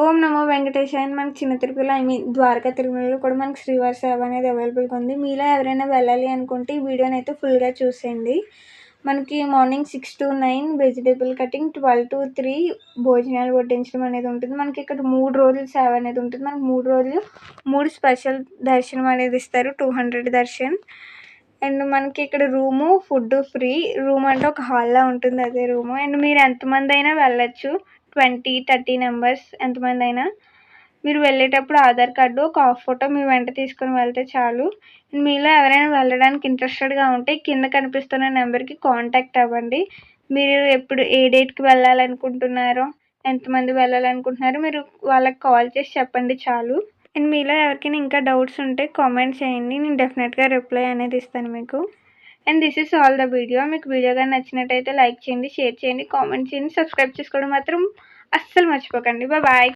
ఓం నమో వెంకటేశాయ అని మనకి చిన్న తిరుపతిలో ద్వారకా తిరుమలలో కూడా మనకి శ్రీవారి సేవ అనేది అవైలబుల్గా ఉంది. మీలో ఎవరైనా వెళ్ళాలి అనుకుంటే ఈ వీడియోని అయితే ఫుల్గా చూసేయండి. మనకి మార్నింగ్ 6-9 వెజిటేబుల్ కటింగ్, 12-3 భోజనాలు వడ్డించడం అనేది ఉంటుంది. మనకి ఇక్కడ 3 రోజులు సేవ అనేది ఉంటుంది. మనకి 3 రోజులు 3 స్పెషల్ దర్శనం అనేది ఇస్తారు. 200 దర్శన్. అండ్ మనకి ఇక్కడ రూము, ఫుడ్ ఫ్రీ. రూమ్ అంటే ఒక హాల్లా ఉంటుంది, అదే రూము. అండ్ మీరు ఎంతమంది అయినా వెళ్ళొచ్చు, 20-30 మెంబర్స్ ఎంతమంది అయినా. మీరు వెళ్ళేటప్పుడు ఆధార్ కార్డు, ఒక హాఫ్ ఫోటో మీ వెంట తీసుకొని వెళ్తే చాలు. మీలో ఎవరైనా వెళ్ళడానికి ఇంట్రెస్టెడ్గా ఉంటే కింద కనిపిస్తున్న నెంబర్కి కాంటాక్ట్ అవ్వండి. మీరు ఏ డేట్కి వెళ్ళాలనుకుంటున్నారో, ఎంతమంది వెళ్ళాలనుకుంటున్నారో మీరు వాళ్ళకి కాల్ చేసి చెప్పండి చాలు. అండ్ మీలో ఎవరికైనా ఇంకా డౌట్స్ ఉంటే కామెంట్ చేయండి, నేను డెఫినెట్గా రిప్లై అనేది ఇస్తాను మీకు. And this is all the video. మీకు వీడియో కానీ నచ్చినట్టయితే లైక్ చేయండి, షేర్ చేయండి, కామెంట్ చేయండి, సబ్స్క్రైబ్ చేసుకోవడం మాత్రం అస్సలు మర్చిపోకండి. బాయ్.